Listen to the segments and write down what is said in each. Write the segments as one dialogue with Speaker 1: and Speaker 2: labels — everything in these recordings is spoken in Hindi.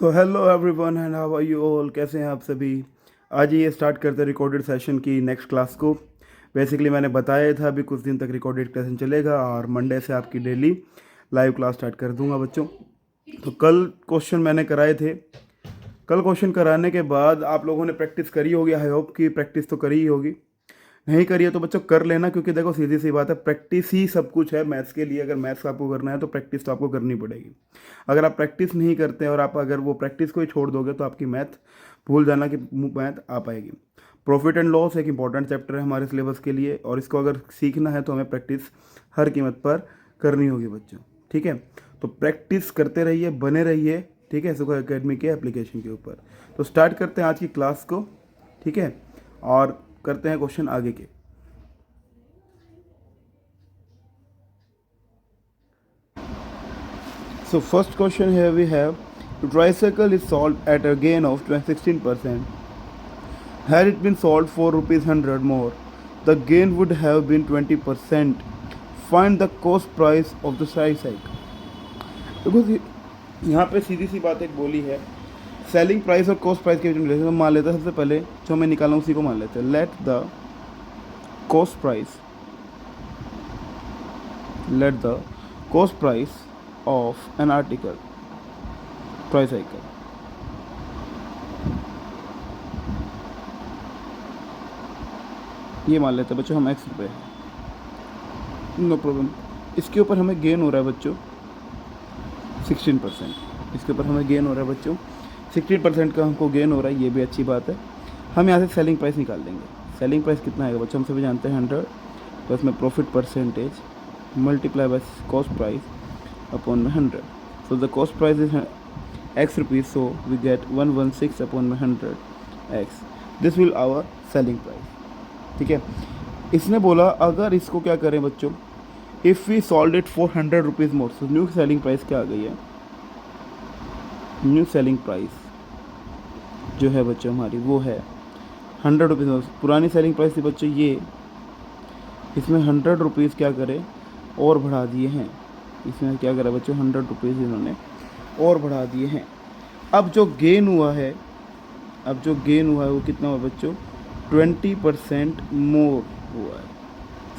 Speaker 1: So hello everyone and how are you all. कैसे हैं आप सभी। आज ये स्टार्ट करते हैं रिकॉर्डेड सेशन की नेक्स्ट क्लास को। बेसिकली मैंने बताया था अभी कुछ दिन तक रिकॉर्डेड सेशन चलेगा और मंडे से आपकी डेली लाइव क्लास स्टार्ट कर दूंगा बच्चों। तो कल क्वेश्चन मैंने कराए थे। कल क्वेश्चन कराने के बाद आप लोगों ने प्रैक्टिस करी होगी। आई होप कि प्रैक्टिस तो करी ही होगी। नहीं करिए तो बच्चों कर लेना, क्योंकि देखो सीधी सी बात है, प्रैक्टिस ही सब कुछ है मैथ्स के लिए। अगर मैथ्स आपको करना है तो प्रैक्टिस तो आपको करनी पड़ेगी। अगर आप प्रैक्टिस नहीं करते और आप अगर वो प्रैक्टिस को ही छोड़ दोगे तो आपकी मैथ भूल जाना कि मैथ आ पाएगी। प्रॉफिट एंड लॉस एक इंपॉर्टेंट चैप्टर है हमारे सिलेबस के लिए, और इसको अगर सीखना है तो हमें प्रैक्टिस हर कीमत पर करनी होगी बच्चों। ठीक है, तो प्रैक्टिस करते रहिए, बने रहिए। ठीक है, सुखा एकेडमी के एप्लीकेशन के ऊपर। तो स्टार्ट करते हैं आज की क्लास को। ठीक है, और करते हैं क्वेश्चन आगे के। So first question here we have, tricycle is sold at a gain of 16%. Had it been sold for rupees 100 more, the gain would have been 20%. Find the cost price of the tricycle. देखो यहाँ पे सीधी सी बात एक बोली है, सेलिंग प्राइस और कॉस्ट प्राइस के बीच में रिलेशन मान लेते हैं। सबसे पहले जो मैं निकाला उसी को मान लेते हैं। Let the cost price of an article tricycle ये मान लेते हैं बच्चों हम x रुपये, नो प्रॉब्लम। इसके ऊपर हमें गेन हो रहा है बच्चों 16%। इसके ऊपर हमें गेन हो रहा है बच्चों 16% का हमको गेन हो रहा है, ये भी अच्छी बात है। हम यहाँ से सेलिंग प्राइस निकाल देंगे। सेलिंग प्राइस कितना आएगा बच्चों, हम सभी जानते हैं 100, तो इसमें profit percentage multiply by cost price upon में 100। So the cost price is x rupees, so we get 116 upon में 100 x। This will our selling price. ठीक है, इसने बोला अगर इसको क्या करें बच्चों, if we sold it for 100 rupees more. So new selling price क्या आ गई है, न्यू सेलिंग प्राइस जो है बच्चों हमारी वो है 100 रुपीज़। पुरानी सेलिंग प्राइस थी बच्चों ये, इसमें 100 रुपीज़ क्या करें और बढ़ा दिए हैं। इसमें क्या करा बच्चों, 100 रुपीज़ इन्होंने और बढ़ा दिए हैं। अब जो गेन हुआ है वो कितना हुआ बच्चों, 20% मोर हुआ है।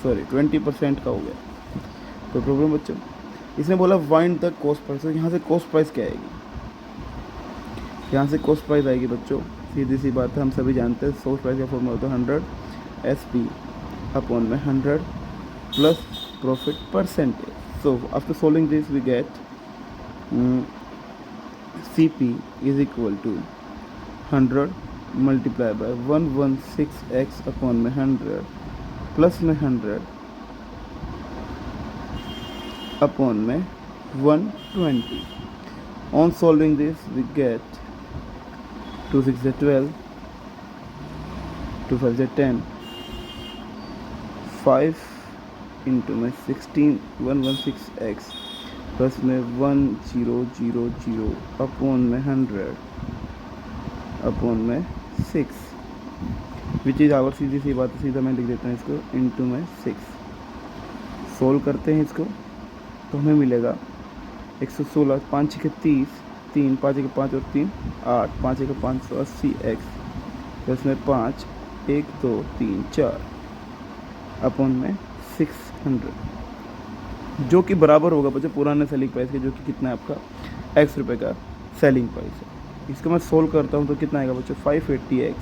Speaker 1: सॉरी 20% का हो गया, कोई प्रॉब्लम बच्चों। इसने बोला फाइंड द कॉस्ट प्राइस। तो यहाँ से कॉस्ट प्राइस क्या आएगी, यहाँ से कॉस्ट प्राइस आएगी बच्चों, सीधी सी बात है, हम सभी जानते हैं कॉस्ट प्राइस का फॉर्मूला होता है 100 SP अपॉन में 100 plus profit percentage. So after solving this we get CP is equal to 100 multiplied by 116x upon में 100 प्लस में 100 upon में 120. On solving this we get 2 6 is 12, 2 5 is 10, 5 into में 16 116x प्लस में 1000 अपॉन में 100 अपॉन में 6, विच इज़ आवर, सीधी सी बात है, सीधा मैं लिख देता हूँ इसको इंटू में 6। सोल्व करते हैं इसको तो हमें मिलेगा 116, 5 के 30, 3 5 के 5 और 3 8, 5 के 580x प्लस में 5 1 2 3 4 अपॉन में 600, जो कि बराबर होगा बच्चों पुराने सेलिंग प्राइस के, जो कि कितना है आपका x रुपये का सेलिंग प्राइस है। इसको मैं सोल्व करता हूँ तो कितना आएगा बच्चों 580x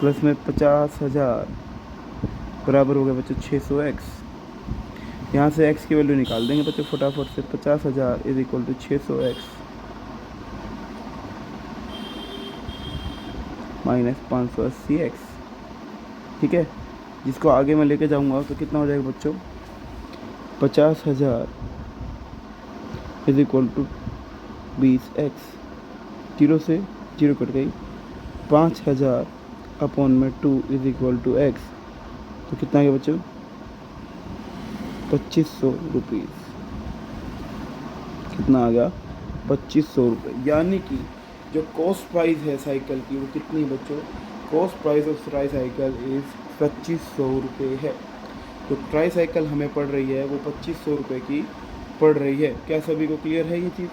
Speaker 1: प्लस में 50,000 बराबर हो गया बच्चों 600x। यहाँ से x की वैल्यू निकाल देंगे बच्चों फटाफट से, 50,000 is equal to 600x minus 580x। ठीक है, जिसको आगे मैं लेके जाऊंगा तो कितना हो जाएगा बच्चों, 50,000 इज इक्वल टू 20x, 0 से 0 कट गई, 5,000 अपॉन में 2 इज इक्वल टू x, तो कितना आ गया बच्चों 2500 रुपीज़। कितना आ गया 2500 रुपये। यानी कि जो कॉस्ट प्राइस है साइकिल की वो कितनी बच्चों, cost price of tricycle is 2500 रुपये है। तो ट्राईसाइकिल हमें पड़ रही है वो 2500 रुपये की पड़ रही है। क्या सभी को क्लियर है ये चीज़?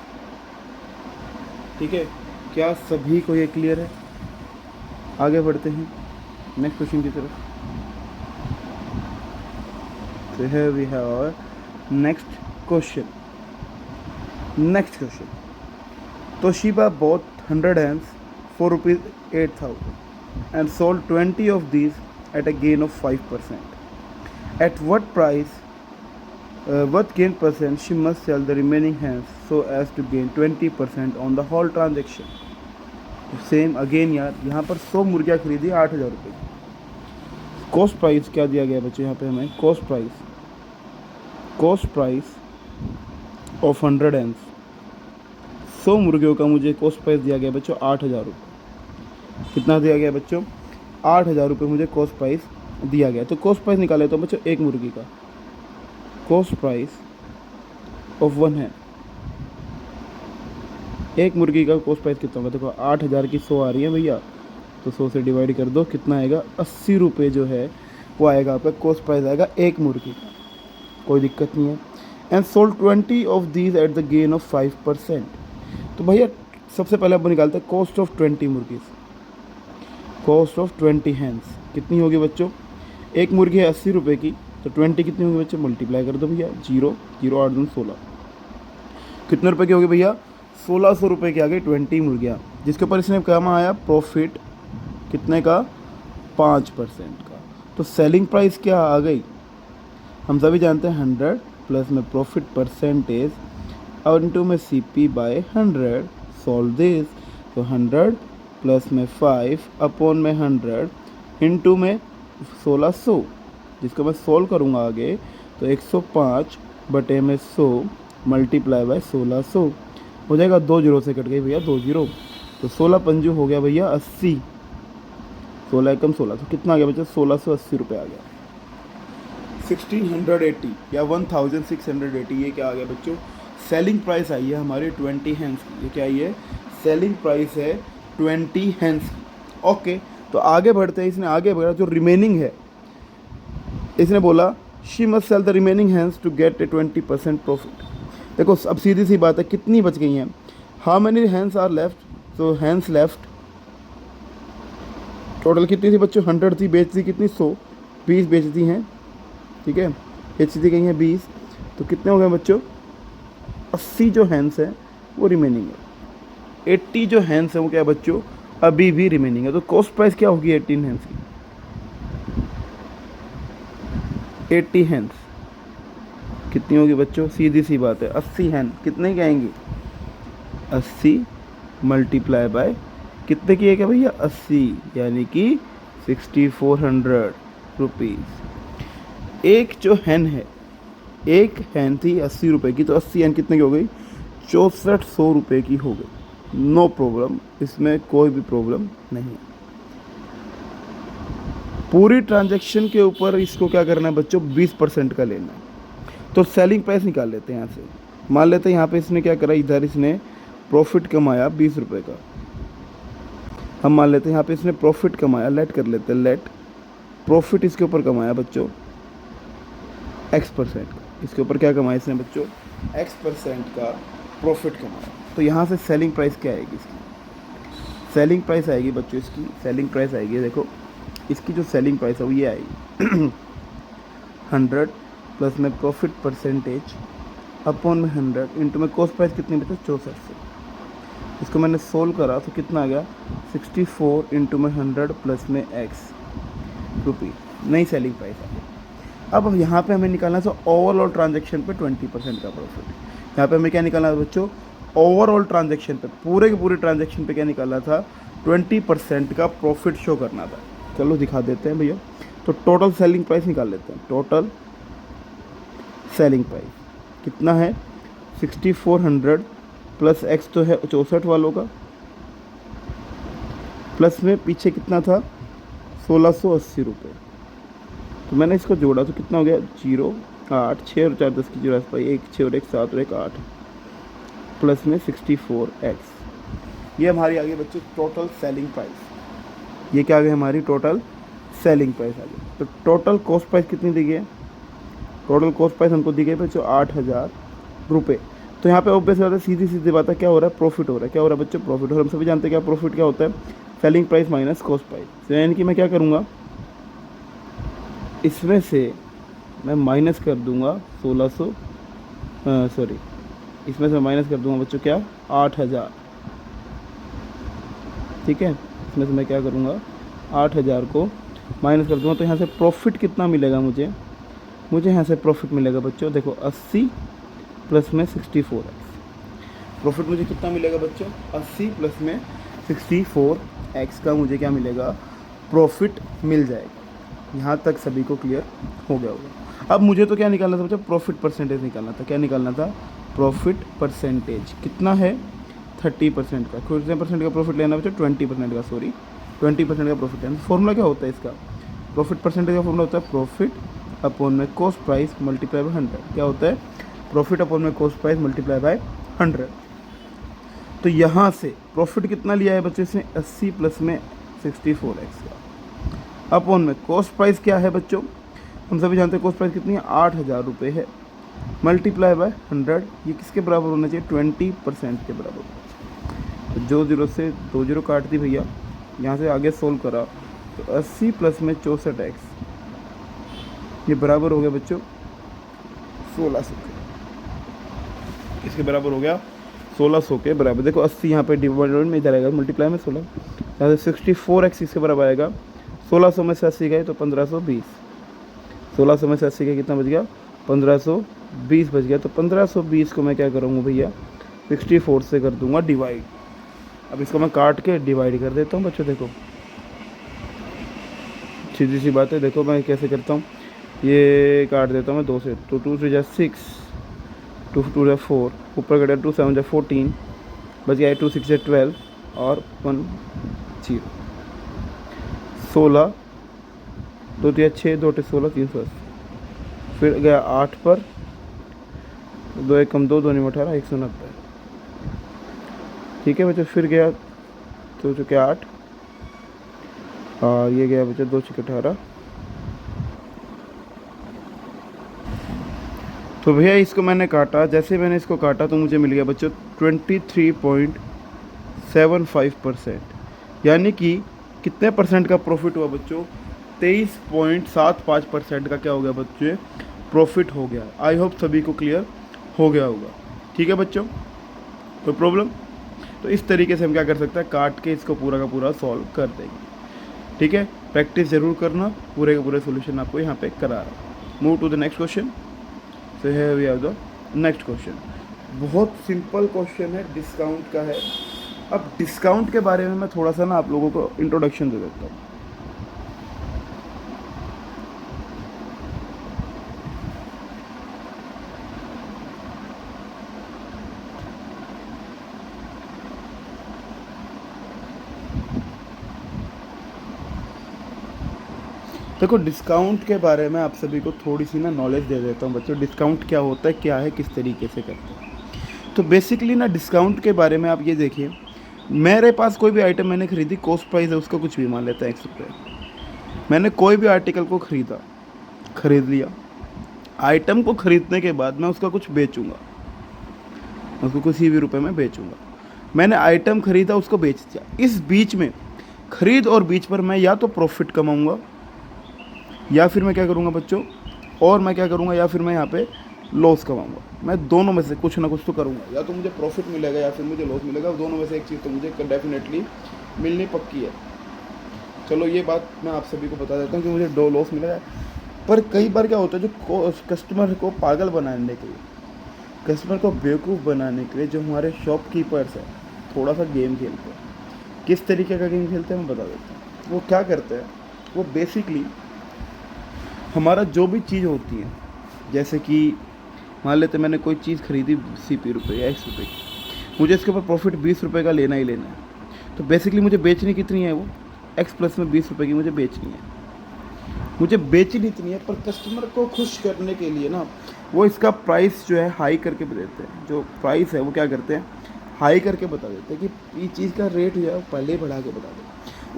Speaker 1: ठीक है, क्या सभी को ये क्लियर है? आगे बढ़ते हैं नेक्स्ट क्वेश्चन की तरफ। So here we have our next question. Next question. Toshiba bought 100 hens for rupees 8,000 and sold 20 of these at a gain of 5%. At what price, what gain percent she must sell the remaining hens so as to gain 20% on the whole transaction? Same again यार, यहाँ पर 100 मुर्गियाँ खरीदी 8,000 रुपये की। कॉस्ट प्राइस क्या दिया गया बच्चों यहाँ पे हमें? कॉस्ट प्राइस ऑफ 100 hens, 100 मुर्गियों का मुझे कॉस्ट प्राइस दिया गया बच्चों 8,000 रुपये। कितना दिया गया बच्चों? 8,000 रुपये मुझे कॉस्ट प्राइस दिया गया। तो कॉस्ट प्राइस निकाले तो बच्चों एक मुर्गी का कॉस्ट प्राइस ऑफ 1 hen, एक मुर्गी का कॉस्ट प्राइस कितना होगा? देखो 8,000 की 100 आ रही है भैया, तो 100 से डिवाइड कर दो, कितना आएगा? 80 रुपये जो है वो आएगा आपका कॉस्ट प्राइस आएगा एक मुर्गी का। कोई दिक्कत नहीं है। And sold 20 of these at the gain of 5%। तो भैया सबसे पहले आप निकालते हैं कॉस्ट ऑफ 20 मुर्गीज, कॉस्ट ऑफ 20 hens कितनी होगी बच्चों? एक मुर्गी है 80 रुपये की, तो 20 कितनी होगी बच्चों? मल्टीप्लाई कर दो भैया, 0 0 8 दूनी 16। कितने रुपए की होगी भैया? 1600 रुपये की आ गई 20 मुर्गियाँ, जिसके ऊपर इसने कमा आया प्रॉफिट कितने का? 5% का। तो सेलिंग प्राइस क्या आ गई? हम सभी जानते हैं 100 प्लस में प्रॉफिट परसेंटेज और इंटू में CP बाय 100, सॉल्व दिस। तो 100 प्लस में 5 अपॉन में 100 इंटू में 1600, जिसको मैं सॉल्व करूँगा आगे, तो 105 बटे में 100 मल्टीप्लाई बाय 1600 हो जाएगा। 2 जीरो से कट गई भैया, 2 जीरो, तो 16 पंजू हो गया भैया 80, 16 एकम 16, तो कितना आ गया बच्चा? 1680 रुपये आ गया। 1680 या 1680, ये क्या आ गया बच्चों? सेलिंग प्राइस आई है हमारी 20 hens की। ये क्या आई है? सेलिंग प्राइस है 20 hens की। ओके, तो आगे बढ़ते हैं। इसने आगे बढ़ा, जो रिमेनिंग है इसने बोला she must sell the remaining hens to get a 20% profit. देखो अब सीधी सी बात है, कितनी बच गई हैं? How many hens are left? तो hens लेफ्ट टोटल कितनी थी बच्चों? 100 थी, बेच दी कितनी? 100, 20 बेच दी हैं, ठीक है, बेच दी गई हैं 20, तो कितने हो गए बच्चों? 80 जो hens हैं वो रिमेनिंग है। 80 जो hens हैं वो क्या है बच्चों? अभी भी रिमेनिंग है। तो कॉस्ट प्राइस क्या होगी 18 hens की? 80 hens कितनी होगी बच्चों? सीधी सी बात है, 80 hen कितने की आएंगी? 80 मल्टीप्लाई बाय कितने की है क्या भैया? 80, यानी कि 6400 रुपीज़। एक जो hen है, एक hen थी 80 रुपये की, तो 80 hen कितने की हो गई? 6400 रुपये की हो गई। नो प्रॉब्लम, इसमें कोई भी प्रॉब्लम नहीं। पूरी ट्रांजैक्शन के ऊपर इसको क्या करना है बच्चों? 20% का लेना है। तो सेलिंग प्राइस निकाल लेते हैं यहाँ से। मान लेते हैं यहाँ पे इसने क्या करा, इधर इसने प्रॉफिट कमाया 20 रुपये का। हम मान लेते हैं यहाँ पे इसने प्रॉफिट कमाया, लेट कर लेते हैं, लेट प्रॉफिट इसके ऊपर कमाया बच्चों X%। इसके ऊपर क्या कमाया इसने बच्चों? X% का प्रॉफिट कमाया। तो यहाँ से सेलिंग प्राइस क्या आएगी इसकी? सेलिंग प्राइस आएगी बच्चों, इसकी सेलिंग प्राइस आएगी, देखो इसकी जो सेलिंग प्राइस है वो ये आएगी 100 प्लस में प्रॉफिट परसेंटेज अपॉन में 100 इंटू में कॉस्ट प्राइस कितनी बचे? 6400। इसको मैंने सोल्व करा तो कितना आ गया? 64 इंटू में 100 प्लस में X रुपीज़, नई सेलिंग प्राइस आ गई। अब यहाँ पे हमें निकालना था ओवरऑल ट्रांजैक्शन पे 20% का प्रॉफिट। यहाँ पे हमें क्या निकालना था बच्चों? ओवरऑल ट्रांजैक्शन पे, पूरे के पूरे ट्रांजैक्शन पे क्या निकालना था? 20% का प्रॉफिट शो करना था। चलो दिखा देते हैं भैया। तो टोटल सेलिंग प्राइस निकाल लेते हैं। टोटल सेलिंग प्राइस कितना है? 6400 प्लस X तो है 64 वालों का, प्लस में पीछे कितना था? 1680 रुपये। तो मैंने इसको जोड़ा तो कितना हो गया? 0 8 6 और 4 10 की 0 पाई, 1 6 और 1 7 और 1 8 प्लस में 64X। ये हमारी आ गई बच्चों टोटल सेलिंग प्राइस। ये क्या आ गई हमारी? टोटल सेलिंग प्राइस आ गई। तो टोटल कॉस्ट प्राइस कितनी दी गई है? टोटल कॉस्ट प्राइस हमको दी गई बच्चों 8000 रुपये। तो यहाँ पे ऑब्वियस बात है, सीधी सीधी बात है, क्या हो रहा है, प्रॉफिट हो रहा है। क्या हो रहा है बच्चों, प्रॉफिट। और हम सभी जानते हैं क्या प्रॉफिट क्या होता है, selling price minus cost price. तो यानी कि मैं क्या करूँगा, इसमें से मैं माइनस कर दूँगा 1600, सॉरी, इसमें से माइनस कर दूँगा बच्चों क्या, 8000। ठीक है, इसमें से मैं क्या करूँगा, 8000 को माइनस कर दूँगा। तो यहाँ से प्रॉफिट कितना मिलेगा मुझे, यहाँ से प्रॉफिट मिलेगा बच्चों, देखो 80 प्लस में 64x। प्रॉफिट मुझे कितना मिलेगा बच्चों, 80 प्लस में 64x का मुझे क्या मिलेगा, प्रॉफिट मिल जाएगा। यहाँ तक सभी को क्लियर हो गया होगा। अब मुझे तो क्या निकालना था बच्चों, प्रॉफिट परसेंटेज निकालना था। क्या निकालना था, प्रॉफिट परसेंटेज कितना है, 30% का। कितने परसेंट का प्रॉफिट लेना बच्चों, 20% का, सॉरी 20% का प्रॉफिट लेना। फॉर्मूला क्या होता है इसका, प्रॉफिट परसेंटेज का फॉर्मूला होता है प्रॉफिट अपॉन में कॉस्ट प्राइस मल्टीप्लाई बाय 100। क्या होता है, प्रॉफिट अपॉन में कॉस्ट प्राइस मल्टीप्लाई बाय 100। तो यहाँ से प्रॉफिट कितना लिया है बच्चों इसने, 80 प्लस में 64x का, अपॉन में कॉस्ट प्राइस क्या है बच्चों, हम सभी जानते हैं कॉस्ट प्राइस कितनी है, 8000 रुपये है, मल्टीप्लाई बाय 100। ये किसके बराबर होना चाहिए, 20% के बराबर। तो जो 0 से 2 0 काट दी भैया, यहाँ से आगे सोल्व करा तो 80 प्लस में 64x, ये बराबर हो गया बच्चों 1600 के। इसके बराबर हो गया 1600 के बराबर। देखो 80 यहाँ पे डिवाइडेड में इधर आएगा, मल्टीप्लाई में 16, यहाँ से 64x इसके बराबर आएगा। 1600 में से 80 गए तो 1520, 1600 में से 80 गए कितना बच गया, 1520 बच गया। तो 1520 को मैं क्या करूँगा भैया, 64 से कर दूंगा डिवाइड। अब इसको मैं काट के डिवाइड कर देता हूँ बच्चों। देखो सीधी सी बात है, देखो मैं कैसे करता हूँ, ये काट देता हूँ मैं 2 से, तो 2 3 6, 2 2 4, ऊपर कटा 2 7 14, बच गया 2 6 12 और 1 0, 16, 2 3 6, 2 8 16, 380। फिर गया 8 पर, 2 1 कम 2, 2 9 18, 190। ठीक है बच्चों, फिर गया तो चुके 8 और ये गया बच्चों 2 6 18। तो भैया इसको मैंने काटा, जैसे मैंने इसको काटा तो मुझे मिल गया बच्चों 23.75%। यानी कि कितने परसेंट का प्रॉफिट हुआ बच्चों, 23.75% का क्या हो गया बच्चों, प्रॉफिट हो गया। आई होप सभी को क्लियर हो गया होगा। ठीक है बच्चों, कोई प्रॉब्लम। तो इस तरीके से हम क्या कर सकते हैं, काट के इसको पूरा का पूरा सॉल्व कर देंगे। ठीक है, प्रैक्टिस ज़रूर करना, पूरे के पूरे सोल्यूशन आपको यहाँ पे करा रहा हूँ। Move to the next question. So here we have the next question. बहुत सिंपल क्वेश्चन है, डिस्काउंट का है। अब डिस्काउंट के बारे में मैं थोड़ा सा ना आप लोगों को इंट्रोडक्शन दे देता हूँ। देखो डिस्काउंट के बारे में आप सभी को थोड़ी सी ना नॉलेज दे देता हूँ बच्चों। डिस्काउंट क्या होता है, क्या है, किस तरीके से करते हैं। तो बेसिकली ना डिस्काउंट के बारे में आप ये देखिए, मेरे पास कोई भी आइटम मैंने खरीदी, कॉस्ट प्राइस है उसका कुछ भी मान लेते हैं 1 रुपये। मैंने कोई भी आर्टिकल को खरीद लिया। आइटम को खरीदने के बाद मैं उसका कुछ बेचूंगा, उसको किसी भी रुपए में बेचूंगा। मैंने आइटम खरीदा, उसको बेच दिया। इस बीच में खरीद और बीच पर मैं या तो प्रॉफिट कमाऊंगा या फिर मैं क्या करूंगा बच्चों, और मैं क्या करूंगा, या फिर मैं यहाँ पे लॉस कमाऊंगा। मैं दोनों में से कुछ ना कुछ तो करूंगा, या तो मुझे प्रॉफिट मिलेगा या फिर मुझे लॉस मिलेगा। दोनों में से एक चीज़ तो मुझे डेफिनेटली मिलनी पक्की है। चलो ये बात मैं आप सभी को बता देता हूँ कि मुझे दो लॉस मिलेगा। पर कई बार क्या होता है, जो कस्टमर को पागल बनाने के लिए, कस्टमर को बेवकूफ़ बनाने के लिए जो हमारे शॉपकीपर्स हैं, थोड़ा सा गेम खेलते हैं। किस तरीके का गेम खेलते हैं मैं बता देता हूँ। वो क्या करते हैं, वो बेसिकली हमारा जो भी चीज़ होती है, जैसे कि मान लेते मैंने कोई चीज़ खरीदी CP रुपये या X रुपये की, मुझे इसके ऊपर प्रॉफिट 20 रुपये का लेना ही लेना है। तो बेसिकली मुझे बेचनी कितनी है, वो X प्लस में 20 रुपये की मुझे बेचनी है। मुझे बेचनी इतनी है, पर कस्टमर को खुश करने के लिए ना वो इसका प्राइस जो है हाई करके देते हैं। जो प्राइस है वो क्या करते हैं, हाई करके बता देते हैं कि ये चीज़ का रेट जो है वो पहले ही बढ़ा के बता दें।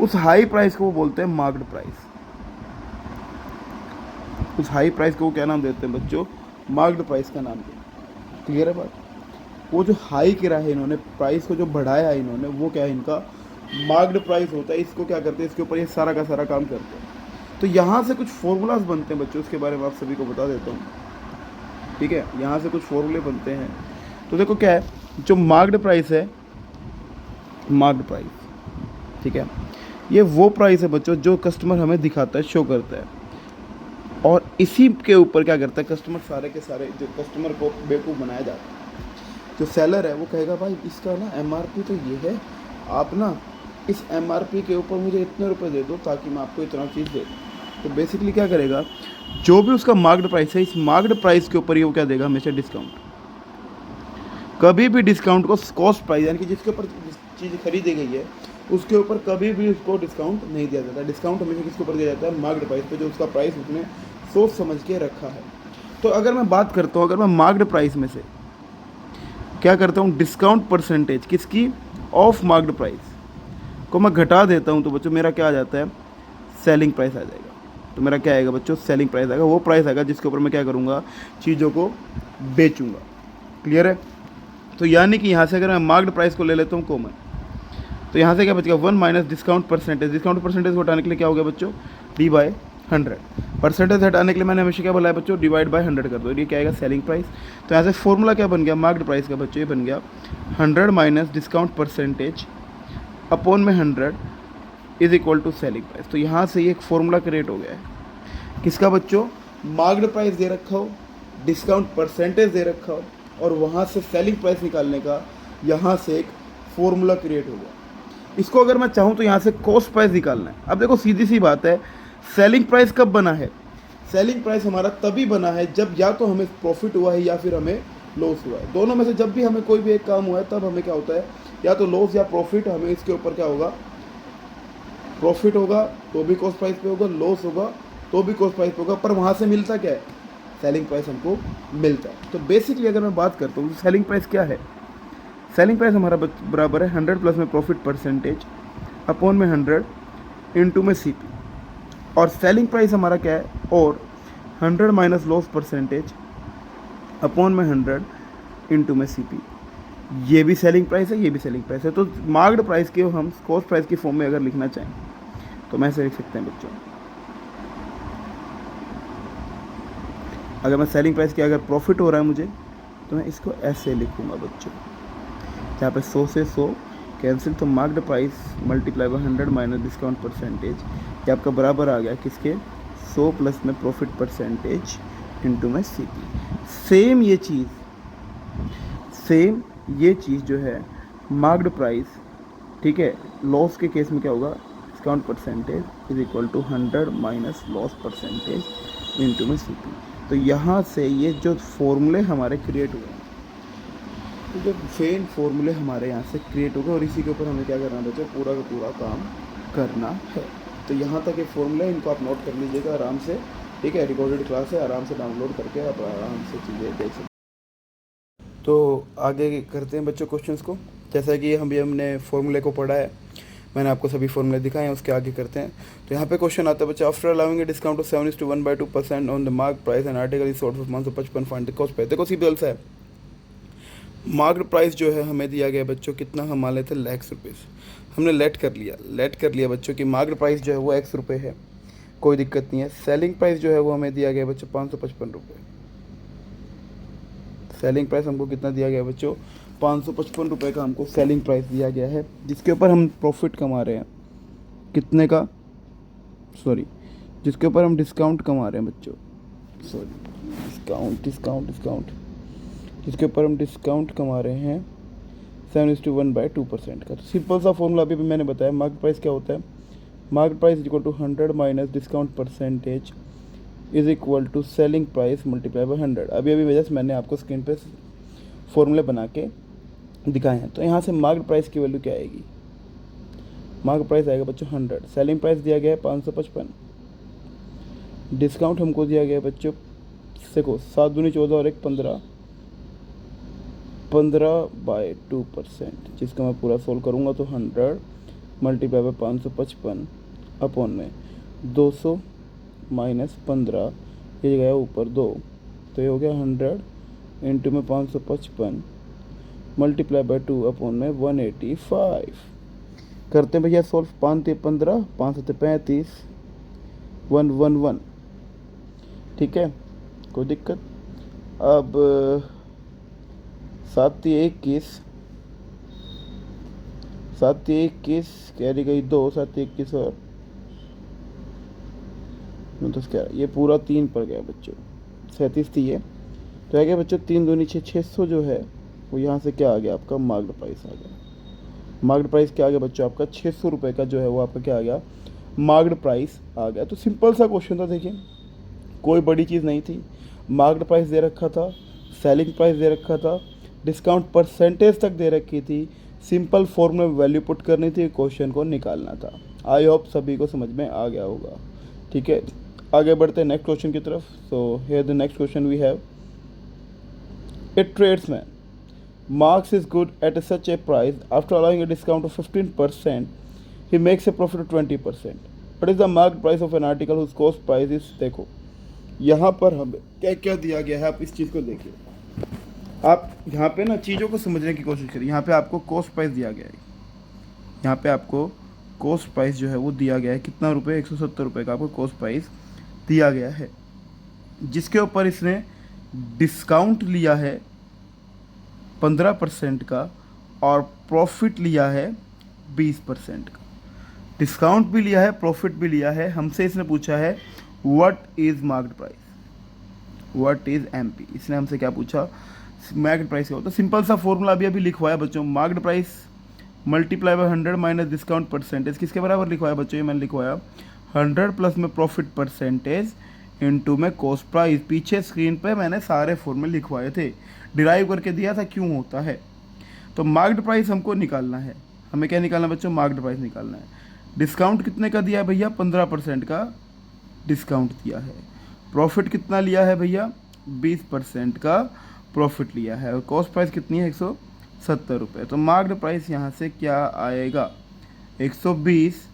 Speaker 1: उस हाई प्राइस को वो बोलते हैं मार्क्ड प्राइस। उस हाई प्राइस को वो क्या नाम देते हैं बच्चों, मार्क्ड प्राइस का नाम देते हैं। क्लियर है बात। वो जो हाई करा है इन्होंने, प्राइस को जो बढ़ाया है इन्होंने, वो क्या है इनका मार्क्ड प्राइस होता है। इसको क्या करते हैं, इसके ऊपर ये सारा का सारा काम करते हैं। तो यहाँ से कुछ फॉर्मूलाज बनते हैं बच्चों, उसके बारे में आप सभी को बता देता हूँ। ठीक है, यहाँ से कुछ फॉर्मूले बनते हैं। तो देखो क्या है, जो मार्क्ड प्राइस है, मार्क्ड प्राइस, ठीक है, ये वो प्राइस है बच्चों जो कस्टमर हमें दिखाता है, शो करता है, और इसी के ऊपर क्या करता है कस्टमर, सारे के सारे जो कस्टमर को बेवकूफ़ बनाया जाता है। जो सेलर है वो कहेगा भाई इसका ना एमआरपी तो ये है, आप ना इस एमआरपी के ऊपर मुझे इतने रुपए दे दो ताकि मैं आपको इतना चीज़ दे दूँ। तो बेसिकली क्या करेगा, जो भी उसका मार्क्ड प्राइस है, इस मार्क्ड प्राइस के ऊपर ही वो क्या देगा, हमेशा डिस्काउंट। कभी भी डिस्काउंट को कॉस्ट प्राइस, यानी कि जिसके ऊपर चीज़ खरीदी गई है उसके ऊपर कभी भी उसको डिस्काउंट नहीं दिया जाता। डिस्काउंट हमेशा किसके ऊपर दिया जाता है, मार्क्ड प्राइस पे, जो उसका प्राइस उसने सोच समझ के रखा है। तो अगर मैं बात करता हूँ, अगर मैं मार्क्ड प्राइस में से क्या करता हूँ, डिस्काउंट परसेंटेज किसकी, ऑफ मार्क्ड प्राइस को मैं घटा देता हूँ, तो बच्चों मेरा क्या आ जाता है, सेलिंग प्राइस आ जाएगा। तो मेरा क्या आएगा बच्चों, सेलिंग प्राइस आएगा। वो प्राइस आएगा जिसके ऊपर मैं क्या करूँगा, चीज़ों को बेचूंगा। क्लियर है। तो यानी कि यहाँ से अगर मैं मार्क्ड प्राइस को ले लेता हूँ कॉमन, तो यहाँ से क्या बचेगा, 1 minus discount percentage. Discount percentage को हटाने के लिए क्या हो गया बच्चों, D/100। परसेंटेज हटाने के लिए मैंने हमेशा क्या बोला है बच्चों, डिवाइड/100 कर दो, ये क्या आएगा, सेलिंग प्राइस। तो यहाँ से फॉर्मूला क्या बन गया मार्क्ड प्राइस का बच्चों, ये बन गया 100 माइनस डिस्काउंट परसेंटेज अपॉन में 100 is equal to selling price. तो यहाँ से ये एक फॉर्मूला क्रिएट हो गया है किसका बच्चों, मार्क्ड प्राइस दे रखा हो, डिस्काउंट परसेंटेज दे रखा हो, और वहाँ से सेलिंग प्राइस निकालने का यहाँ से एक फॉर्मूला क्रिएट हो गया। इसको अगर मैं चाहूँ तो यहाँ से कॉस्ट प्राइस निकालना है। अब देखो सीधी सी बात है, सेलिंग प्राइस कब बना है, सेलिंग प्राइस हमारा तभी बना है जब या तो हमें प्रॉफिट हुआ है या फिर हमें लॉस हुआ है। दोनों में से जब भी हमें कोई भी एक काम हुआ है तब हमें क्या होता है, या तो लॉस या प्रॉफिट। हमें इसके ऊपर क्या होगा, प्रॉफिट होगा तो भी कॉस्ट प्राइस पे होगा, लॉस होगा तो भी कॉस्ट प्राइस पे होगा, पर वहाँ से मिलता क्या है, सेलिंग प्राइस हमको मिलता है। तो बेसिकली अगर मैं बात करता हूँ तो सेलिंग प्राइस क्या है, सेलिंग प्राइस हमारा बराबर है 100 प्लस में प्रॉफिट परसेंटेज अपॉन में 100 इंटू में सीपी। और सेलिंग प्राइस हमारा क्या है, और 100 माइनस लॉस परसेंटेज अपॉन में 100 इंटू में सीपी। ये भी सेलिंग प्राइस है, ये भी सेलिंग प्राइस है। तो मार्क्ड प्राइस के हम कॉस्ट प्राइस की फॉर्म में अगर लिखना चाहें तो मैं ऐसे लिख सकते हैं बच्चों, अगर मैं सेलिंग प्राइस की अगर प्रॉफिट हो रहा है मुझे तो मैं इसको ऐसे लिखूंगा बच्चों, जहाँ पे 100 से 100 कैंसिल, तो marked price multiply by 100 minus discount percentage, ये आपका बराबर आ गया किसके, 100 प्लस में प्रॉफिट परसेंटेज इंटू में सीपी। सेम ये चीज़ जो है मार्क्ड प्राइस, ठीक है, लॉस के केस में क्या होगा, discount percentage is equal to 100 minus loss percentage into में सीपी। तो यहाँ से ये जो फॉर्मूले हमारे क्रिएट हुए हैं, तो जो सेम फॉर्मूले हमारे यहाँ से क्रिएट हो गए, और इसी के ऊपर हमें क्या करना है बच्चों, पूरा का पूरा काम करना है। तो यहाँ तक ये फॉर्मूला, इनको आप नोट कर लीजिएगा आराम से, ठीक है, रिकॉर्डेड क्लास है, आराम से डाउनलोड करके आप आराम से चीज़ें देख सकते हैं। तो आगे करते हैं बच्चों क्वेश्चंस को। जैसा कि हमने फॉर्मूले को पढ़ा है, मैंने आपको सभी फॉर्मूले दिखाए हैं, उसके आगे करते हैं। तो यहाँ पे क्वेश्चन आता है बच्चा, after allowing a discount of 7:1/2% on the mark price and article is sold for 555 find the cost price. देखो सिंपल सा है, मार्क्ड प्राइस जो है हमें दिया गया बच्चों कितना, हम मान लेते हैं लाख रुपीज़। हमने लेट कर लिया बच्चों कि मार्क्ड प्राइस जो है वो X रुपये है, कोई दिक्कत नहीं है। सेलिंग प्राइस जो है वो हमें दिया गया बच्चों 555 रुपये। सेलिंग प्राइस हमको कितना दिया गया बच्चों, 555 रुपये का हमको सेलिंग प्राइस दिया गया है, जिसके ऊपर हम प्रॉफिट कमा रहे हैं कितने का, जिसके ऊपर हम डिस्काउंट कमा रहे हैं बच्चों, डिस्काउंट जिसके ऊपर हम डिस्काउंट कमा रहे हैं 7:1/2% का। तो सिंपल सा फॉर्मूला अभी भी मैंने बताया, मार्केट प्राइस क्या होता है, market price is equal to 100 minus discount percentage is equal to selling price multiply by 100। अभी जस्ट मैंने आपको स्क्रीन पे फॉर्मूले बना के दिखाए हैं। तो यहाँ से मार्केट प्राइस की वैल्यू क्या आएगी, मार्केट प्राइस आएगा बच्चों 100, सेलिंग प्राइस दिया गया है 555, डिस्काउंट हमको दिया गया है बच्चों, देखो 7 दूनी 14 और 1 15/2%, जिसका मैं पूरा सोल्व करूँगा तो 100 मल्टीप्लाई बाय 555 अपॉन में 200 माइनस 15, ये गया ऊपर 2, तो ये हो गया 100 इंटू में 555 मल्टीप्लाई बाय 2 अपॉन में 185। करते हैं भैया सॉल्व। 5 ते 15, 5 सत्ते 35, 111। ठीक है, कोई दिक्कत। अब 7 ते 21, 7 ते 21 कैरी गई 2, 7 ते 21 और 9 क्या, ये पूरा 3 पर गया बच्चों। 37 थी ये, तो आ गया बच्चों 3 दूनी 6, 600 जो है वो यहाँ से क्या आ गया आपका मार्क्ड प्राइस आ गया। मार्क्ड प्राइस क्या आ गया बच्चों आपका 600 रुपये का जो है वो आपका क्या आ गया मार्क्ड प्राइस आ गया। तो सिंपल सा क्वेश्चन था, देखिए कोई बड़ी चीज़ नहीं थी। मार्क्ड प्राइस दे रखा था, सेलिंग प्राइस दे रखा था, डिस्काउंट परसेंटेज तक दे रखी थी, सिंपल फॉर्म में वैल्यू पुट करनी थी, क्वेश्चन को निकालना था। आई होप सभी को समझ में आ गया होगा। ठीक है, आगे बढ़ते हैं नेक्स्ट क्वेश्चन की तरफ। So here the next question we have, a tradesman marks is good at such a price after allowing a discount of 15%, he makes a profit of 20%. What is the marked price of an article whose cost price is, देखो यहाँ पर हमें क्या क्या दिया गया है, आप इस चीज़ को देखिए। आप यहाँ पे ना चीज़ों को समझने की कोशिश करिए। यहाँ पे आपको कॉस्ट प्राइस दिया गया है, यहाँ पे आपको कॉस्ट प्राइस जो है वो दिया गया है कितना रुपये, 170 रुपये का आपको कॉस्ट प्राइस दिया गया है, जिसके ऊपर इसने डिस्काउंट लिया है 15% का और प्रॉफिट लिया है 20% का। डिस्काउंट भी लिया है, प्रॉफिट भी लिया है। हमसे इसने पूछा है what is marked price, what is MP. इसने हमसे क्या पूछा, मार्क्ड प्राइस क्या होता है। सिंपल सा फॉर्मूला अभी अभी लिखवाया बच्चों, marked price multiply by 100 minus discount percentage, किसके बराबर लिखवाया बच्चों, ये मैंने लिखवाया 100 प्लस में प्रॉफिट परसेंटेज इनटू में कॉस्ट प्राइस। पीछे स्क्रीन पे मैंने सारे फॉर्मूले लिखवाए थे, डिराइव करके दिया था क्यों होता है। तो मार्क्ड प्राइस हमको निकालना है, हमें क्या निकालना है बच्चों, मार्क्ड प्राइस निकालना है। डिस्काउंट कितने का दिया है भैया, 15% का डिस्काउंट दिया है। प्रॉफिट कितना लिया है भैया, 20% का प्रॉफिट लिया है। और कॉस्ट प्राइस कितनी है, 170 रुपये। तो मार्क्ड प्राइस यहाँ से क्या आएगा, 120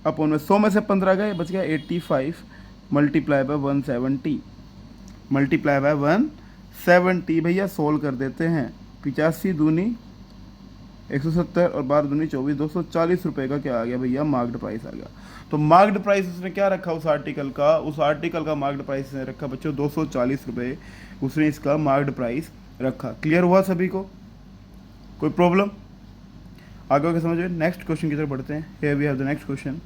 Speaker 1: अपॉन में 100 में से 15 गए, बच गया 85 मल्टीप्लाई बाय 170, मल्टीप्लाई बाय 170। भैया सोल्व कर देते हैं। 85 दूनी 170 और 12 दूनी 24, 240 रुपये का क्या आ गया भैया मार्क्ड प्राइस आ गया। तो मार्क्ड प्राइस उसने क्या रखा उस आर्टिकल का, उस आर्टिकल का मार्क्ड प्राइस ने रखा बच्चों 240 रुपये, उसने इसका मार्क्ड प्राइस रखा। क्लियर हुआ सभी को, कोई प्रॉब्लम आगे के समझ में। नेक्स्ट क्वेश्चन की तरफ बढ़ते हैं। Here we have the next question.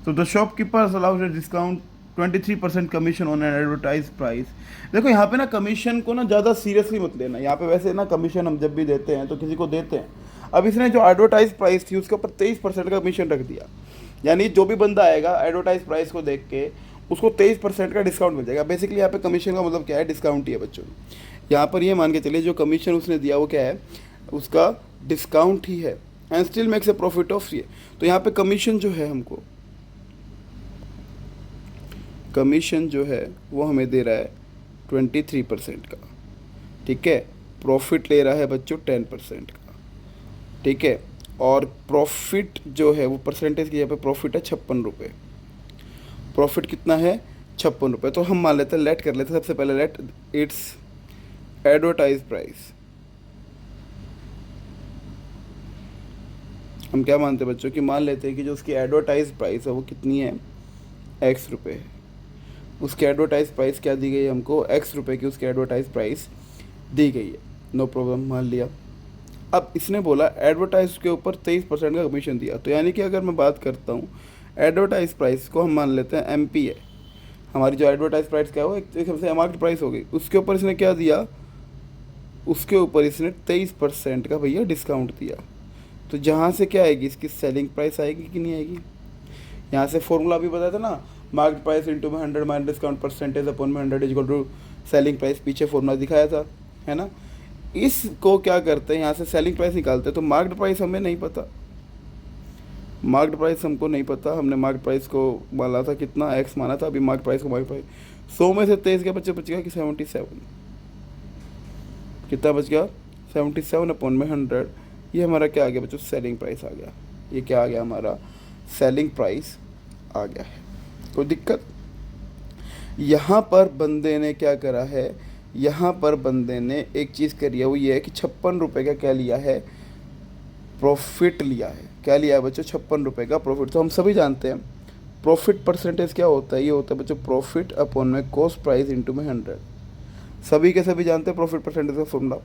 Speaker 1: तो the shopkeepers allowed a discount 23% commission on an advertise price. देखो यहाँ पे ना कमीशन को ना ज़्यादा सीरियसली मत लेना। यहाँ पे वैसे ना कमीशन हम जब भी देते हैं तो किसी को देते हैं। अब इसने जो एडवर्टाइज प्राइस थी उसके ऊपर 23% का कमीशन रख दिया, यानी जो भी बंदा आएगा एडवर्टाइज प्राइस को देख के उसको 23% का डिस्काउंट मिल जाएगा। बेसिकली यहाँ पे कमीशन का मतलब क्या है, डिस्काउंट ही है बच्चों। यहाँ पर ये मान के चलिए जो कमीशन उसने दिया वो क्या है, उसका डिस्काउंट ही है। And still makes a profit of ये। तो यहाँ पे कमीशन जो है हमको, कमीशन जो है वो हमें दे रहा है 23% का, ठीक है। प्रॉफिट ले रहा है बच्चों 10% का, ठीक है। और प्रॉफिट जो है वो परसेंटेज की यहाँ पे प्रॉफिट है 56 रुपये। प्रॉफिट कितना है, 56 रुपये। तो हम मान लेते हैं, लेट कर लेते हैं सबसे पहले, लेट इट्स एडवर्टाइज प्राइस। हम क्या मानते हैं बच्चों कि मान लेते हैं कि जो उसकी एडवर्टाइज प्राइस है वो कितनी है, x रुपये है। उसकी एडवर्टाइज प्राइस क्या दी गई है हमको, x रुपये की उसकी एडवर्टाइज प्राइस दी गई है। नो प्रॉब्लम, मान लिया। अब इसने बोला एडवर्टाइज के ऊपर 23% का कमीशन दिया। तो यानी कि अगर मैं बात करता हूँ एडवर्टाइज प्राइस को हम मान लेते हैं MP है। हमारी जो एडवर्टाइज प्राइस क्या हो, एक सबसे मार्केट प्राइस हो गई, उसके ऊपर इसने क्या दिया, उसके ऊपर इसने 23% का भैया डिस्काउंट दिया। तो जहाँ से क्या आएगी, इसकी सेलिंग प्राइस आएगी कि नहीं आएगी। यहाँ से फॉर्मूला भी बताया था ना, मार्केट प्राइस इंटू में 100 माइनस डिस्काउंट परसेंटेज अपॉन में 100 इक्वल टू सेलिंग प्राइस। पीछे फॉर्मूला दिखाया था, है ना। इसको क्या करते हैं, यहाँ से सेलिंग प्राइस निकालते हैं। तो मार्केट प्राइस हमें नहीं पता, मार्केट प्राइस हमको नहीं पता। हमने मार्केट प्राइस को माना था कितना, x माना था। अभी मार्केट प्राइस को, मार्केट प्राइस 100 में से 23 के बच्चे बच गया कि 77, कितना बच गया, 77 अपॉन में 100। ये हमारा क्या आ गया बच्चों, सेलिंग प्राइस आ गया। ये क्या आ गया हमारा, सेलिंग प्राइस आ गया है। कोई दिक्कत। यहाँ पर बंदे ने क्या करा है, यहाँ पर बंदे ने एक चीज़ करी है, वो ये है कि 56 रुपये का क्या लिया है, प्रॉफिट लिया है। क्या लिया है बच्चों, 56 रुपये का प्रॉफिट। तो हम सभी जानते हैं प्रॉफिट परसेंटेज क्या होता है, ये होता है बच्चों प्रॉफिट अपॉन में कॉस्ट प्राइस इंटू में 100। सभी के सभी जानते हैं प्रॉफिट परसेंटेज का फॉर्मूला।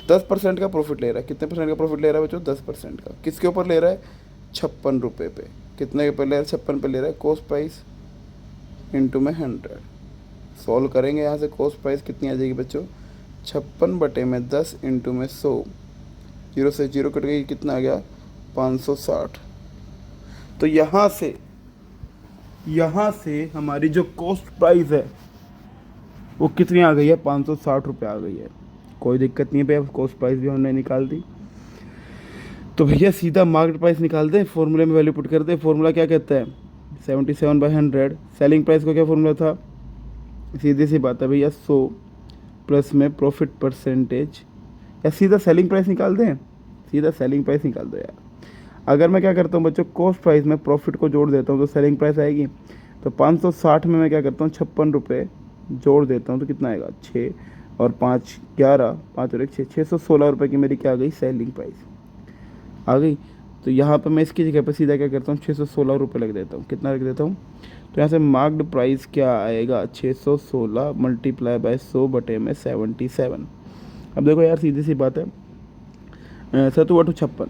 Speaker 1: 10% का प्रॉफिट ले रहा है, कितने परसेंट का प्रॉफिट ले रहा है बच्चों, 10% का। किसके ऊपर ले रहा है, 56 रुपये पे। कितने के पे ले रहा है, 56 पे ले रहा है, कॉस्ट प्राइस इंटू में 100। सॉल्व करेंगे यहाँ से, कॉस्ट प्राइस कितनी आ जाएगी बच्चों, 56/10 इंटू में 100। 0 से 0 कट गई, कितना आ गया, 560। तो यहाँ से हमारी जो कॉस्ट प्राइस है वो कितनी आ गई है, 560 रुपये आ गई है। कोई दिक्कत नहीं है भैया, कॉस्ट प्राइस भी हमने निकाल दी। तो भैया सीधा मार्केट प्राइस निकाल दें, फॉर्मूले में वैल्यू पुट कर दे। फॉर्मूला क्या कहता है, 77/100। सेलिंग प्राइस का क्या फॉर्मूला था, सीधी सी बात है भैया, 100 प्लस में प्रॉफिट परसेंटेज, या सीधा सेलिंग प्राइस निकाल दें, सीधा सेलिंग प्राइस निकाल दो यार। अगर मैं क्या करता हूँ बच्चों, कॉस्ट प्राइस में प्रॉफिट को जोड़ देता हूँ तो सेलिंग प्राइस आएगी। तो 560 में मैं क्या करता हूँ, 56 रुपये जोड़ देता हूँ तो कितना आएगा, 6 और 5 11, 5 और 1 6, 616 रुपये की मेरी क्या आ गई, सेलिंग प्राइस आ गई। तो यहाँ पर मैं इसकी जगह पर सीधा क्या करता हूँ, 616 रुपये लग देता हूँ। कितना रख देता हूँ, तो यहाँ से मार्क्ड प्राइस क्या आएगा, 616 मल्टीप्लाई बाय 100 बटे में 77। अब देखो यार सीधी सी बात है, 7 8 56,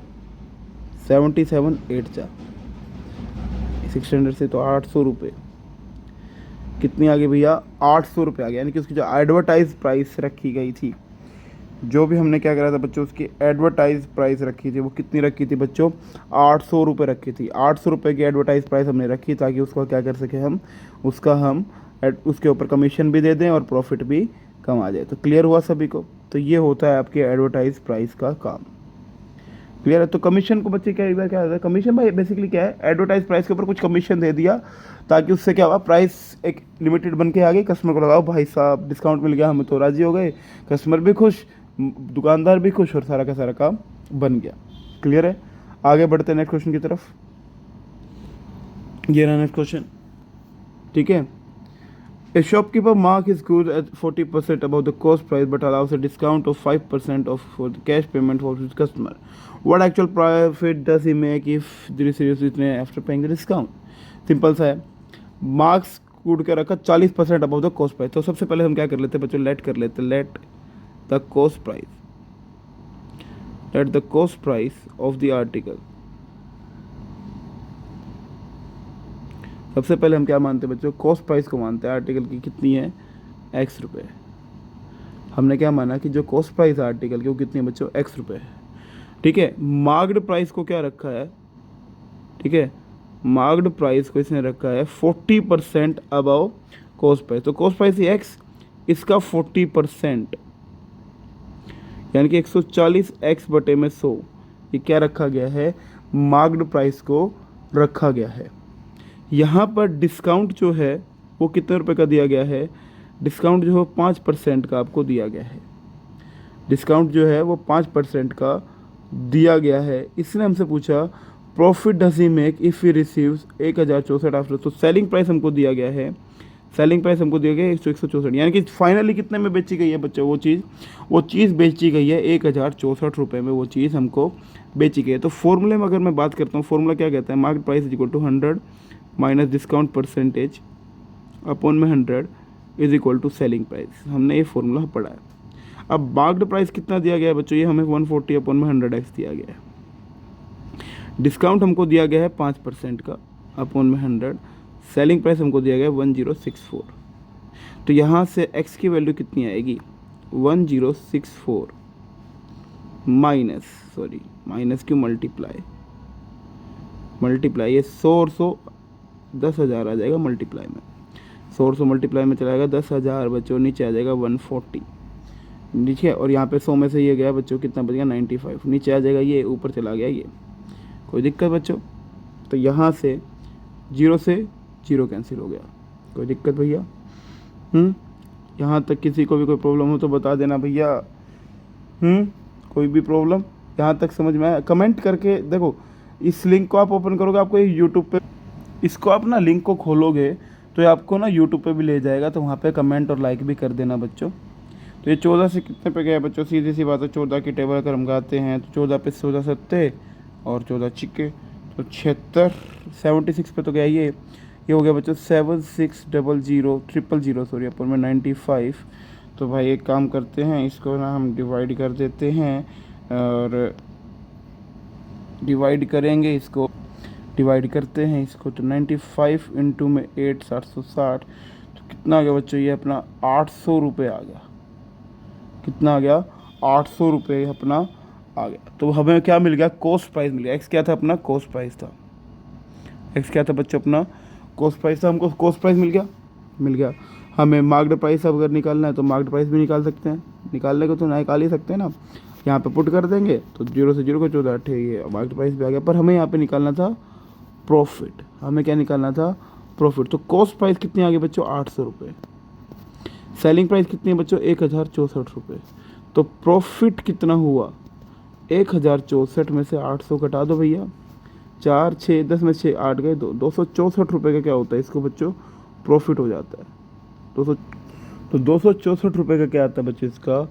Speaker 1: 77 8 4, 600 से तो 800 रुपये, कितनी आ गई भैया, 800 रुपये आ गया। यानी कि उसकी जो एडवर्टाइज प्राइस रखी गई थी, जो भी हमने क्या करा था बच्चों, उसकी एडवर्टाइज प्राइस रखी थी, वो कितनी रखी थी बच्चों, 800 रुपये रखी थी। 800 रुपये की एडवर्टाइज प्राइस हमने रखी ताकि उसको क्या कर सके हम, उसके ऊपर कमीशन भी दे दें और प्रॉफिट भी कम आ जाए। तो क्लियर हुआ सभी को। तो ये होता है आपके एडवर्टाइज प्राइस का काम। क्लियर है। तो कमीशन को बच्चे क्या होता है, कमीशन भाई बेसिकली क्या है, एडवर्टाइज प्राइस के ऊपर कुछ कमीशन दे दिया ताकि उससे क्या हुआ, प्राइस एक लिमिटेड बन के आ गई, कस्टमर को लगाओ भाई साहब डिस्काउंट मिल गया, हम तो राजी हो गए, कस्टमर भी खुश, दुकानदार भी खुश और सारा का सारा काम बन गया। क्लियर है। आगे बढ़ते हैं नेक्स्ट क्वेश्चन की तरफ। ये रहा नेक्स्ट क्वेश्चन, ठीक है। A shopkeeper mark his goods at 40% above the cost price but allows a discount of 5% for the cash payment for his customer. What actual profit does he make if the receives after paying the discount? Simple सा है, मार्क्स कूट के रखा 40% अबव द कॉस्ट प्राइस। तो सबसे पहले हम क्या कर लेते हैं बच्चों, लेट कर लेते, let the cost price of the article. सबसे पहले हम क्या मानते हैं बच्चों, कॉस्ट प्राइस को मानते हैं, आर्टिकल की कितनी है, x रुपये। हमने क्या माना कि जो कॉस्ट प्राइस है आर्टिकल की वो कितनी है बच्चों, x रुपये है। ठीक है। मार्क्ड प्राइस को क्या रखा है, ठीक है, मार्क्ड प्राइस को इसने रखा है 40% अबव कॉस्ट प्राइस। तो कॉस्ट प्राइस है x, इसका 40% यानी कि 140 x बटे में 100, ये क्या रखा गया है, मार्क्ड प्राइस को रखा गया है। यहाँ पर डिस्काउंट जो है वो कितने रुपए का दिया गया है, डिस्काउंट जो है 5% का आपको दिया गया है। डिस्काउंट जो है वो 5% का दिया गया है। इसने हमसे पूछा profit does he make if he receives 1064 after. तो सेलिंग प्राइस हमको दिया गया है, सेलिंग प्राइस हमको दिया गया है 164, यानी कि फाइनली कितने में बेची गई है बच्चों, वो चीज़ बेची गई है 1064 रुपये में, वो चीज़ हमको बेची गई है। तो फॉर्मूले में अगर मैं बात करता हूँ, फॉर्मूला क्या कहता है, market price is equal to 100 minus discount percentage upon में 100 is equal to selling price. हमने ये फॉर्मूला पढ़ा है। अब मार्क्ड प्राइस कितना दिया गया है बच्चों, ये हमें 140 अपॉन में 100x दिया गया है। डिस्काउंट हमको दिया गया है 5% का अपॉन में 100, सेलिंग प्राइस हमको दिया गया है 1064। तो यहाँ से x की वैल्यू कितनी आएगी, 1064 माइनस क्यों, मल्टीप्लाई, ये 100 और 100 10,000 आ जाएगा मल्टीप्लाई में, 100 और 100 मल्टीप्लाई में चला जाएगा 10,000 बच्चों, नीचे आ जाएगा 140, नीचे, और यहाँ पे 100 में से ये गया बच्चों, कितना बच गया 95, नीचे आ जाएगा ये, ऊपर चला गया ये। कोई दिक्कत बच्चों, तो यहाँ से 0 से 0 कैंसिल हो गया। कोई दिक्कत भैया, यहाँ तक किसी को भी कोई प्रॉब्लम हो तो बता देना भैया। कोई भी प्रॉब्लम यहाँ तक समझ में आया, कमेंट करके देखो। इस लिंक को आप ओपन करोगे, आपको यूट्यूब पे, इसको आप ना लिंक को खोलोगे तो ये आपको ना यूट्यूब पे भी ले जाएगा, तो वहाँ पे कमेंट और लाइक भी कर देना बच्चों। तो ये 14 से कितने पे गया बच्चों, सीधी सी बात है, 14 की टेबल अगर हम गाते हैं तो 14 पे 14 सत्ते और 14 छिक्के, तो 76, 76 पे तो गया ये हो गया बच्चों 7600 सॉरी अपन में 95। तो भाई एक काम करते हैं, इसको ना हम डिवाइड कर देते हैं, और डिवाइड करेंगे इसको, डिवाइड करते हैं इसको, तो 95 इंटू में 8 760, तो कितना आ गया बच्चों, ये अपना 800 रुपये आ गया। कितना आ गया, 800 रुपये अपना आ गया। तो हमें क्या मिल गया, कॉस्ट प्राइस मिल गया। एक्स क्या था अपना, कॉस्ट प्राइस था। एक्स क्या था बच्चों, अपना कॉस्ट प्राइस था। हमको कॉस्ट प्राइस मिल गया। हमें मार्क्ड प्राइस अगर निकालना है तो मार्क्ड प्राइस भी निकाल सकते हैं, निकालने को तो निकाल ही सकते हैं ना। यहाँ पे पुट कर देंगे तो 0 से 0 को 14 8 ये मार्क्ड प्राइस भी आ गया। पर हमें यहाँ पे निकालना था प्रॉफिट। हमें क्या निकालना था, प्रॉफिट। तो कॉस्ट प्राइस कितनी आ गई बच्चों, 800 रुपये। सेलिंग प्राइस कितनी है बच्चों, 1064 रुपये। तो प्रॉफिट कितना हुआ, 1064 में से 800 घटा दो भैया, 4 6 10 में 6 8 गए, 264 रुपये का क्या होता है इसको बच्चों, प्रॉफिट हो जाता है। 200, तो 264 रुपये का क्या आता है बच्चों इसका,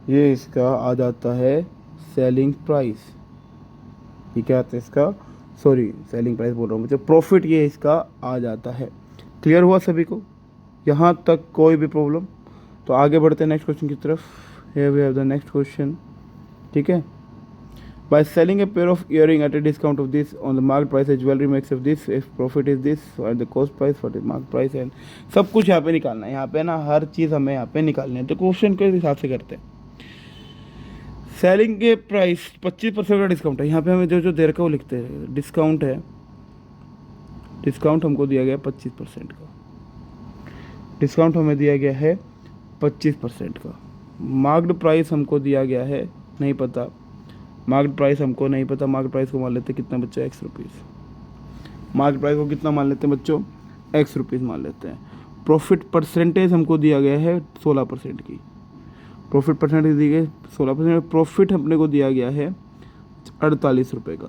Speaker 1: ये इसका आ जाता है सेलिंग प्राइस। ये क्या आता है इसका, सॉरी सेलिंग प्राइस बोल रहा हूँ बच्चों, प्रॉफिट ये इसका आ जाता है। क्लियर हुआ सभी को, यहाँ तक कोई भी प्रॉब्लम? तो आगे बढ़ते हैं नेक्स्ट क्वेश्चन की तरफ। Here we have the next question, ठीक है। By selling a pair of earring at a discount of this on the market price, a jewelry makes of this, if profit is this, and the cost price for the market price, and सब कुछ यहाँ पे निकालना है। यहाँ पे ना हर चीज़ हमें यहाँ पे निकालनी है। तो क्वेश्चन के हिसाब से करते हैं। सेलिंग के प्राइस 25% का डिस्काउंट है। यहाँ पे हमें जो दे रखा है वो लिखते हैं, डिस्काउंट है, डिस्काउंट हमको दिया गया 25% का, डिस्काउंट हमें दिया गया है 25% का। मार्क्ड प्राइस हमको दिया गया है, नहीं पता, मार्केट प्राइस हमको नहीं पता। मार्केट प्राइस को मान लेते हैं कितना बच्चों, एक्स रुपीज़। मार्केट प्राइस को कितना मान लेते हैं बच्चों, एक्स रुपीज़ मान लेते हैं। प्रॉफिट परसेंटेज हमको दिया गया है 16% की, प्रॉफिट परसेंटेज दी गई 16%। प्रॉफिट अपने को दिया गया है 48 रुपये का।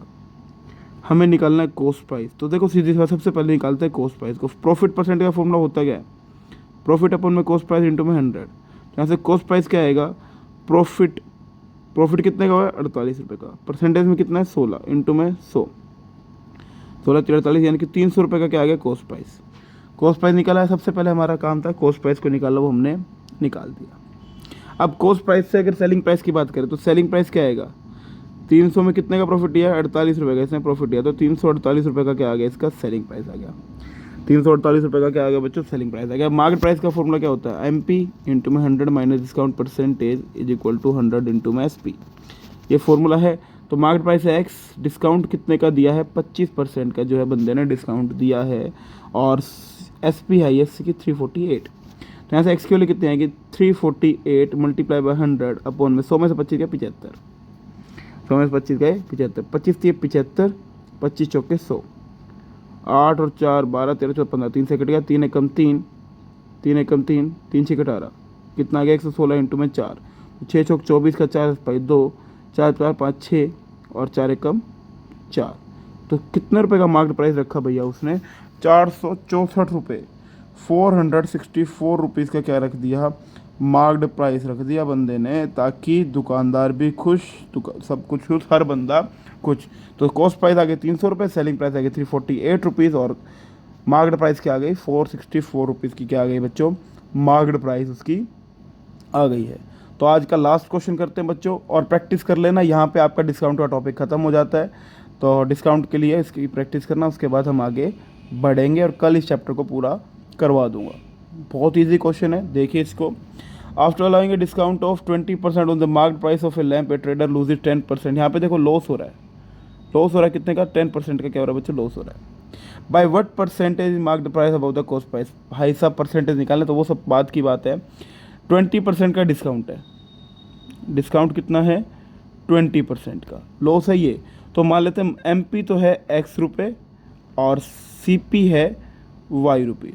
Speaker 1: हमें निकालना है कॉस्ट प्राइस। तो देखो सीधी सी बात, सबसे पहले निकालते हैं कॉस्ट प्राइस को। प्रॉफिट परसेंट का फॉर्मूला होता क्या है, प्रॉफिट अपन में कॉस्ट प्राइस इंटू में 100। यहाँ से कॉस्ट प्राइस क्या आएगा, प्रॉफिट कितने का हुआ है, 48 रुपये का। परसेंटेज में कितना है, 16 इंटू में 100, 16 48, यानी कि 300 रुपये का क्या आ गया, कॉस्ट प्राइस। कॉस्ट प्राइस निकाला है। सबसे पहले हमारा काम था कॉस्ट प्राइस को निकाला, वो हमने निकाल दिया। अब कॉस्ट प्राइस से अगर सेलिंग प्राइस की बात करें तो सेलिंग प्राइस क्या आएगा, 300 में कितने का प्रॉफिट दिया, 48 रुपये का इसने प्रॉफिट दिया। तो 348 रुपये का क्या आ गया, इसका सेलिंग प्राइस आ गया। 348 रुपये का क्या आ गया बच्चों, सेलिंग प्राइस आ गया। मार्केट प्राइस का फॉर्मूला क्या होता है, MP इंटू में 100 minus discount percentage is equal to 100 into में SP। ये फॉर्मूला है। तो मार्केट प्राइस है X, डिस्काउंट कितने का दिया है, 25% का जो है बंदे ने डिस्काउंट दिया है, और SP है ये की 348। तो यहाँ से X की वैल्यू कितनी आएगी, 348 मल्टीप्लाई बाय 100 अपॉन में 100 में से 25 का 75, 100 में से 25 का 75, 25 थी 75, 25 चौके 100, 8 और 4 12 13 14 15, 3 से कट गया, 3 एकम 3, 3 एकम 3, 3 6 18, कितना आ गया 116 इंटू में 4, 6 चौक 24 का 4 पाई 2, 4 4 5 6 और 4 एकम 4। तो कितने रुपए का मार्केट प्राइस रखा भैया उसने, 464 रुपये, 464 रुपीज़ का क्या रख दिया, मार्क्ड प्राइस रख दिया बंदे ने, ताकि दुकानदार भी खुश, सब कुछ खुश, हर बंदा कुछ। तो कॉस्ट प्राइस आ गई 300 रुपये, सेलिंग प्राइस आ गई 348 रुपीज़, और मार्क्ड प्राइस क्या आ गई 464 रुपीज़ की क्या आ गई बच्चों, मार्क्ड प्राइस उसकी आ गई है। तो आज का लास्ट क्वेश्चन करते हैं बच्चों, और प्रैक्टिस कर लेना। यहाँ पे आपका डिस्काउंट का टॉपिक ख़त्म हो जाता है, तो डिस्काउंट के लिए इसकी प्रैक्टिस करना, उसके बाद हम आगे बढ़ेंगे, और कल इस चैप्टर को पूरा करवा दूंगा। बहुत इजी क्वेश्चन है, देखिए इसको। After allowing a discount of 20% on the market price of A lamp, A trader loses 10%। यहाँ पे देखो लॉस हो रहा है, लॉस हो रहा है कितने का, 10% का क्या हो रहा है बच्चों, लॉस हो रहा है। By what percentage market price about the cost price, भाई साहब परसेंटेज निकालना, तो वो सब बात की बात है। 20% का डिस्काउंट है, डिस्काउंट कितना है 20% का, लॉस है ये। तो मान लेते हैं MP तो है X रुपये और CP है Y रुपये,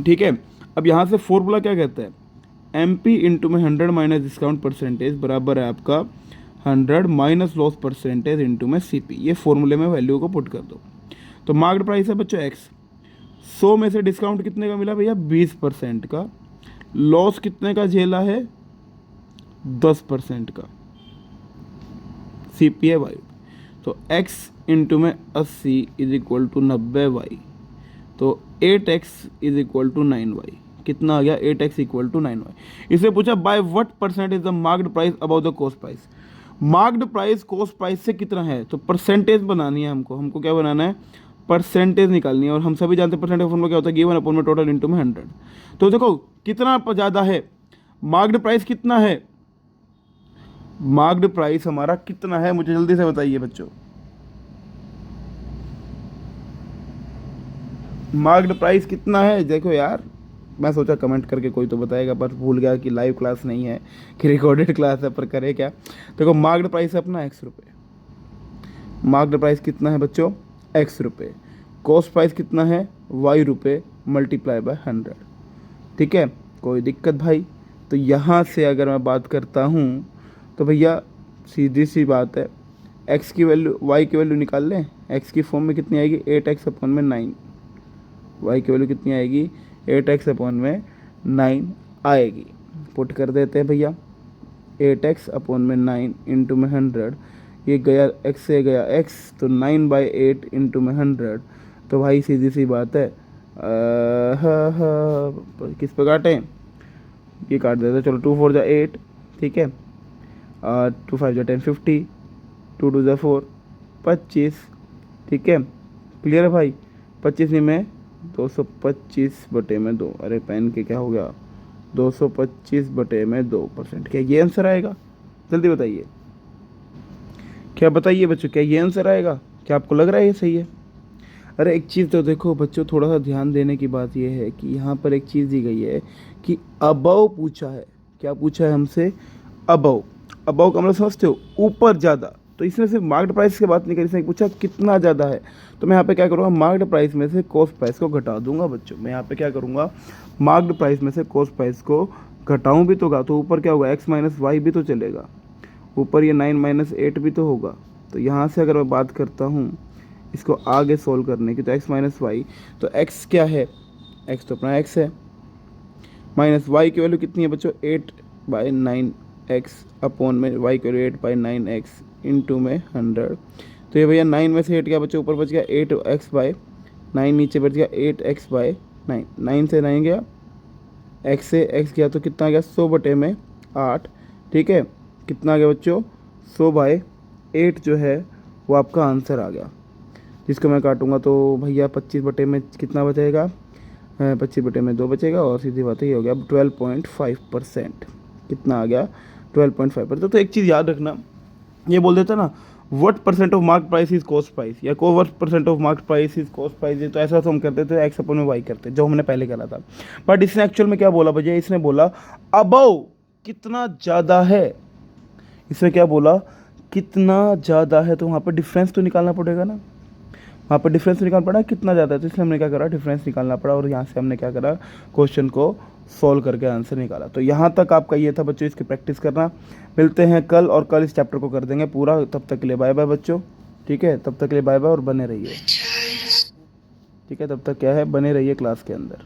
Speaker 1: ठीक है। अब यहाँ से फॉर्मूला क्या कहता है, MP इंटू में 100 माइनस डिस्काउंट परसेंटेज बराबर है आपका 100 माइनस लॉस परसेंटेज इंटू में CP। ये फॉर्मूले में वैल्यू को पुट कर दो। तो मार्केट प्राइस है बच्चों X, 100 में से डिस्काउंट कितने का मिला भैया, 20% का, लॉस कितने का झेला है? 10% का। CPI वाई, तो x इंटू में 80 इज इक्वल टू 90y, तो 8x is equal to 9y। कितना आ गया? 8x equal to 9y। इसे पूछा by what percent is the marked price about the cost price. Marked price cost price से कितना है, तो परसेंटेज बनानी है हमको क्या बनाना है? परसेंटेज निकालनी है। और हम सभी जानते हैं परसेंटेज फॉर्मूला क्या होता है? गिवन अपॉन में टोटल इंटू में 100। तो देखो कितना ज़्यादा है, मार्क्ड प्राइस कितना है? मार्क्ड प्राइस हमारा कितना है, मुझे जल्दी से बताइए बच्चों। मार्क्ड प्राइस कितना है? देखो यार, मैं सोचा कमेंट करके कोई तो बताएगा, पर भूल गया कि लाइव क्लास नहीं है, कि रिकॉर्डेड क्लास है, पर करे क्या। देखो मार्क्ड प्राइस है अपना x रुपये। मार्क्ड प्राइस कितना है बच्चों? x रुपये। कॉस्ट प्राइस कितना है? y रुपये मल्टीप्लाई बाय 100। ठीक है, कोई दिक्कत भाई? तो यहाँ से अगर मैं बात करता हूँ तो भैया सीधी सी बात है, x की वैल्यू y की वैल्यू निकाल लें। x की फॉर्म में कितनी आएगी? 8x अपॉन में 9। y की वैल्यू कितनी आएगी? 8x अपॉन में 9 आएगी। पुट कर देते हैं भैया, 8x अपॉन में 9 इंटू में 100। ये गया x से गया x, तो 9/8 इंटू में 100। तो भाई सीधी सी बात है, किस पे काटें? ये काट देते हैं। चलो 2 4 जा 8, ठीक है, 2 5 जा 10 50, 2 2 जा 4 25, ठीक है, क्लियर है भाई? 25 में 225/2। अरे पेन के क्या हो गया? 225/2%। क्या ये आंसर आएगा? जल्दी बताइए, क्या बताइए बच्चों, क्या ये आंसर आएगा? क्या आपको लग रहा है ये सही है? अरे एक चीज़ तो देखो बच्चों, थोड़ा सा ध्यान देने की बात यह है कि यहाँ पर एक चीज़ दी गई है कि अबव पूछा है। क्या पूछा है हमसे? अबव। अबव का मतलब समझते हो? ऊपर ज़्यादा। तो इसमें सिर्फ मार्क्ड प्राइस की बात नहीं करी, इसने पूछा कितना ज़्यादा है। तो मैं यहाँ पे क्या करूँगा? मार्क्ड प्राइस में से कॉस्ट प्राइस को घटा दूंगा बच्चों। मैं यहाँ पे क्या करूँगा? मार्क्ड प्राइस में से कॉस्ट प्राइस को घटाऊँ भी तो ऊपर क्या होगा? x माइनस वाई भी तो चलेगा, ऊपर ये 9 - 8 भी तो होगा। तो यहाँ से अगर मैं बात करता हूँ इसको आगे सोल्व करने की, तो x माइनस वाई, तो x क्या है? x तो अपना x है, माइनस y की वैल्यू कितनी है बच्चों? 8/9x अपॉन में y की वैल्यू 8/9x इंटू में 100। तो ये भैया 9 में से 8 क्या बच्चों? ऊपर बच गया 8x/9, नीचे बच गया 8x/9। 9 से 9 गया, x से x गया, तो कितना गया? 100/8। ठीक है, कितना आ गया बच्चों? 100/8 जो है वो आपका आंसर आ गया, जिसको मैं काटूंगा तो भैया 25 में कितना बचेगा? 25 में 2 बचेगा, और सीधी बात है ये हो गया 12.5%। कितना आ गया? 12.5%। तो एक चीज़ याद रखना, ये बोल देता ना what percent of mark price is cost price, या what percent of mark price is cost price, तो ऐसा तो हम करते थे x अपॉन में y करते, जो हमने पहले करा था। बट इसने एक्चुअल में क्या बोला भैया? इसने बोला अबव कितना ज़्यादा है। इसने क्या बोला? कितना ज़्यादा है। तो वहाँ पर डिफरेंस तो निकालना पड़ेगा ना, वहाँ पर डिफरेंस निकालना पड़ा कितना ज़्यादा है। तो इसलिए हमने क्या करा? डिफरेंस निकालना पड़ा, और यहाँ से हमने क्या करा? क्वेश्चन को सॉल्व करके आंसर निकाला। तो यहाँ तक आपका ये था बच्चों, इसकी प्रैक्टिस करना। मिलते हैं कल, और कल इस चैप्टर को कर देंगे पूरा। तब तक के लिए बाय बाय बच्चों, ठीक है? तब तक के लिए बाय बाय, और बने रहिए, ठीक है? तब तक क्या है, बने रहिए क्लास के अंदर।